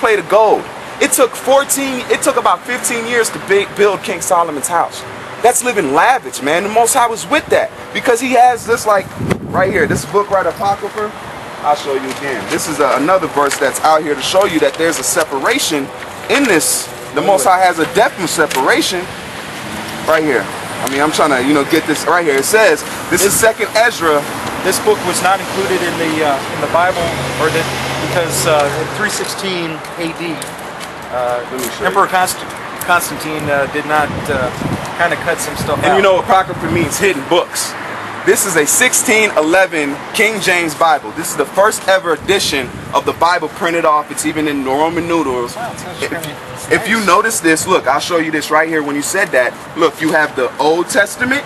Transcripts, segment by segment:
plate of gold. It took about 15 years to build King Solomon's house. That's living lavish, man. The Most High was with that because he has this, like, right here, this book right, Apocrypha. I'll show you again. This is another verse that's out here to show you that there's a separation in this. The Most High has a definite separation right here. I mean, I'm trying to, get this right here. It says, this is 2nd Ezra. This book was not included in the Bible, because in 316 AD, Emperor Constantine did not kind of cut some stuff out. And Apocrypha means hidden books. This is a 1611 King James Bible. This is the first ever edition of the Bible printed off. It's even in Roman numerals. Wow, if you notice this, look, I'll show you this right here. When you said that, look, you have the Old Testament,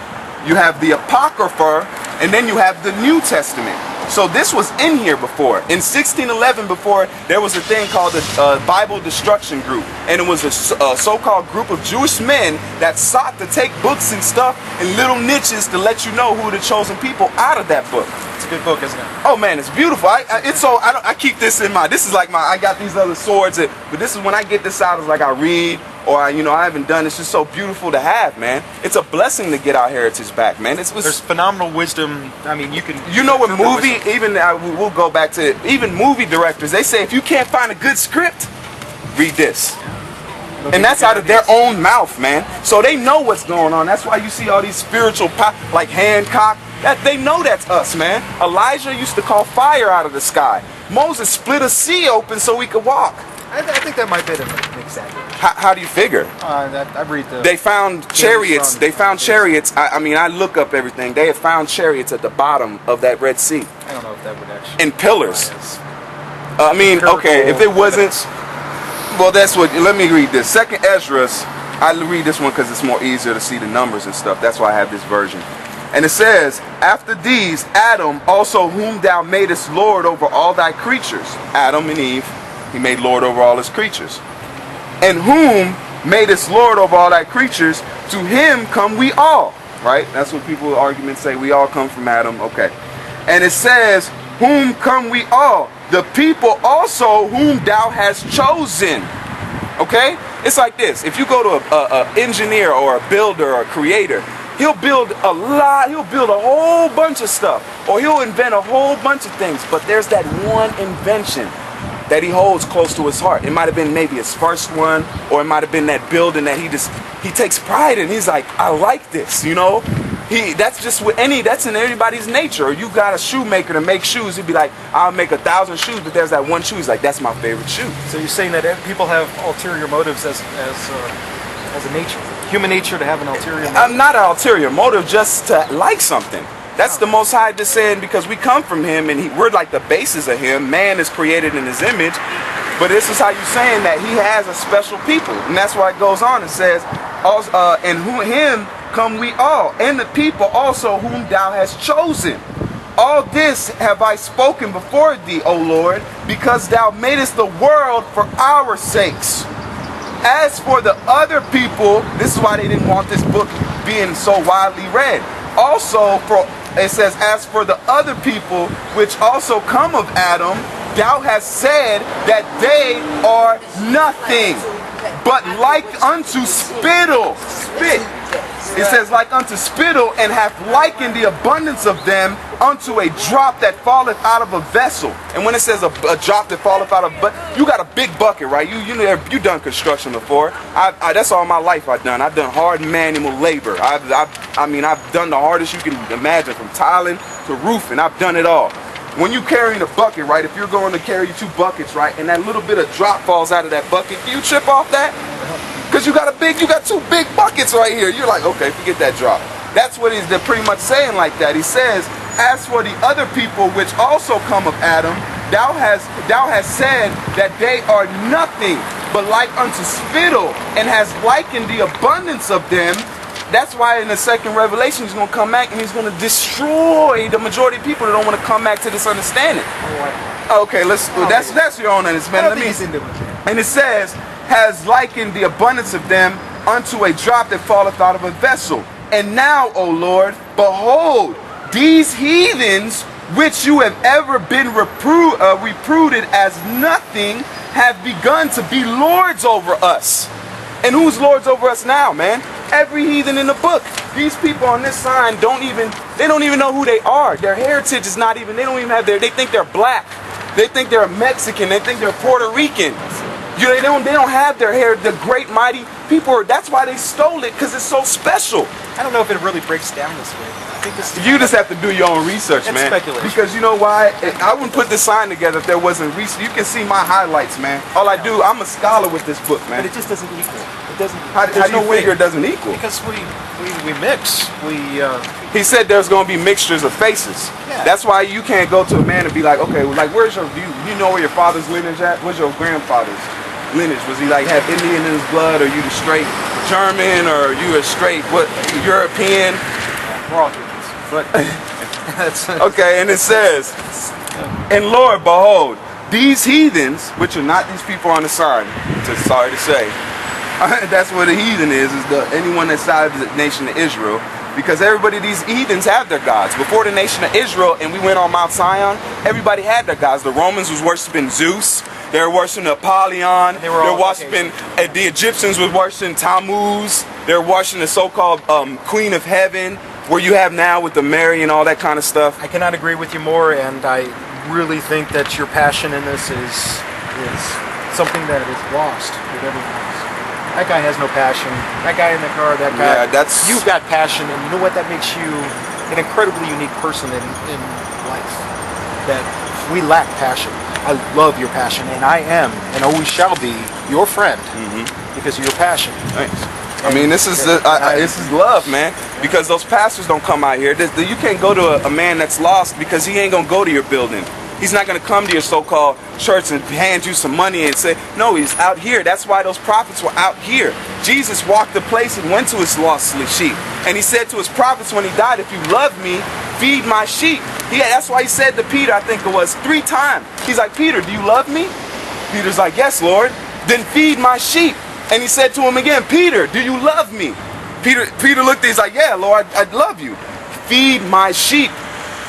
you have the Apocrypha, and then you have the New Testament. So this was in here before. In 1611 before, there was a thing called the Bible Destruction Group. And it was a so-called group of Jewish men that sought to take books and stuff in little niches to let you know who the chosen people out of that book. It's a good book, isn't it? Oh man, it's beautiful. I keep this in mind. This is like I got these other swords, but this is when I get this out, it's like I read, or I haven't done. It's just so beautiful to have, man. It's a blessing to get our heritage back, man. There's phenomenal wisdom. I mean, you can. What movie? Even we'll go back to even movie directors. They say if you can't find a good script, read this. And that's out of their own mouth, man. So they know what's going on. That's why you see all these spiritual like Hancock. That they know that's us, man. Elijah used to call fire out of the sky. Moses split a sea open so we could walk. I think that might be an example. How do you figure? I read the. They found chariots. They found chariots. I look up everything. They had found chariots at the bottom of that Red Sea. I don't know if that would actually. And pillars. Okay, if it wasn't. Well, that's what. Let me read this. 2nd Ezra. I read this one because it's more easier to see the numbers and stuff. That's why I have this version. And it says, after these, Adam also whom thou madest Lord over all thy creatures. Adam and Eve, he made Lord over all his creatures. And whom madest Lord over all thy creatures, to him come we all. Right? That's what people arguments say. We all come from Adam. Okay. And it says, whom come we all? The people also whom thou hast chosen. Okay? It's like this. If you go to an engineer or a builder or a creator, he'll build a lot, he'll build a whole bunch of stuff, or he'll invent a whole bunch of things, but there's that one invention that he holds close to his heart. It might have been maybe his first one, or it might have been that building that he takes pride in. He's like, I like this, that's in everybody's nature. Or you got a shoemaker to make shoes, he'd be like, I'll make 1,000 shoes, but there's that one shoe, he's like, that's my favorite shoe. So you're saying that people have ulterior motives as a nature? Human nature to have an ulterior motive? I'm not an ulterior motive, just to like something. That's the Most High just saying, because we come from him and we're like the basis of him. Man is created in his image. But this is how you're saying that he has a special people. And that's why it goes on and says, and him come we all, and the people also whom thou hast chosen. All this have I spoken before thee, O Lord, because thou madest the world for our sakes. As for the other people, this is why they didn't want this book being so widely read. Also, it says, as for the other people which also come of Adam, thou hast said that they are nothing, but like unto spittle. Spit. It says, like unto spittle, and hath likened the abundance of them unto a drop that falleth out of a vessel. And when it says a drop that falleth out of, but you got a big bucket, right? You done construction before. That's all my life I've done. I've done hard manual labor. I've done the hardest you can imagine, from tiling to roofing. I've done it all. When you carrying a bucket, right? If you're going to carry 2 buckets, right, and that little bit of drop falls out of that bucket, do you trip off that? Because you got 2 big buckets right here. You're like, okay, forget that drop. That's what they're pretty much saying like that. He says, as for the other people which also come of Adam, thou hast said that they are nothing, but like unto spittle, and has likened the abundance of them. That's why in the second Revelation he's going to come back and he's going to destroy the majority of people that don't want to come back to this understanding. Okay, that's your own understanding. And it says, has likened the abundance of them unto a drop that falleth out of a vessel. And now, O Lord, behold, these heathens which you have ever been reputed as nothing, have begun to be lords over us. And who's lords over us now, man? Every heathen in the book. These people on this sign don't even know who they are. Their heritage is not even, they don't even have they think they're black. They think they're Mexican. They think they're Puerto Rican. They don't have their hair. The great mighty people, that's why they stole it, because it's so special. I don't know if it really breaks down this way. I think this is You just have to do your own research, It's man. speculation. Because you know why? I wouldn't put this sign together if there wasn't research. You can see my highlights, man. All I do, I'm a scholar with this book, man. but it just doesn't equal. It doesn't. How do there's you no way. figure it doesn't equal? Because we mix. He said there's going to be mixtures of faces. Yeah. That's why you can't go to a man and be like, okay, well, like, where's your view? You know where your father's lineage at? Where's your grandfather's lineage? Was he like have Indian in his blood? Or you the straight German? Or you a straight European? We're all humans, but that's Okay, and it says, and Lord, behold, these heathens, which are not these people on the sign, just sorry to say, that's what a heathen is anyone that's outside the nation of Israel. Because everybody, these heathens have their gods. Before the nation of Israel and we went on Mount Zion, everybody had their gods. The Romans was worshiping Zeus. They were worshiping Apollyon. They were worshiping, the Egyptians was worshiping Tammuz. They were worshiping the so-called Queen of Heaven, where you have now with the Mary and all that kind of stuff. I cannot agree with you more, and I really think that your passion in this is something that is lost with everyone else. That guy has no passion. That guy in the car, that guy. Yeah, that's... You've got passion, and you know what? That makes you an incredibly unique person in life. That we lack passion. I love your passion, and I am, and always shall be, your friend because of your passion. Thanks. I mean, this is this is love, man. Because those pastors don't come out here. You can't go to a man that's lost because he ain't gonna go to your building. He's not gonna come to your so-called church and hand you some money and say, no, he's out here. That's why those prophets were out here. Jesus walked the place and went to his lost sheep. And he said to his prophets when he died, if you love me, feed my sheep. That's why he said to Peter, I think it was 3 times. He's like, Peter, do you love me? Peter's like, yes, Lord. Then feed my sheep. And he said to him again, Peter, do you love me? Peter looked at him, he's like, yeah, Lord, I love you. Feed my sheep.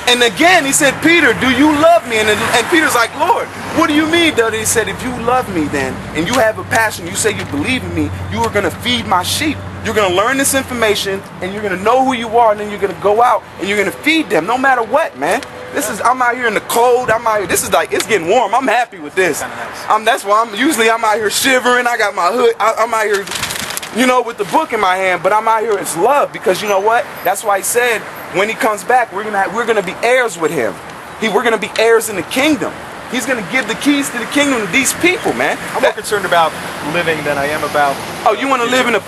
And again, he said, Peter, do you love me? And Peter's like, Lord, what do you mean, Daddy? He said, if you love me then, and you have a passion, you say you believe in me, you are going to feed my sheep. You're going to learn this information, and you're going to know who you are, and then you're going to go out, and you're going to feed them, no matter what, man. I'm out here in the cold. I'm out here. This is like, it's getting warm. I'm happy with this. That's why I'm out here shivering. I got my hood. I'm out here, with the book in my hand, but I'm out here. It's love, because you know what? That's why he said, when he comes back, we're gonna be heirs with him. We're gonna be heirs in the kingdom. He's gonna give the keys to the kingdom to these people, man. I'm more concerned about living than I am about. Oh, you want to live in a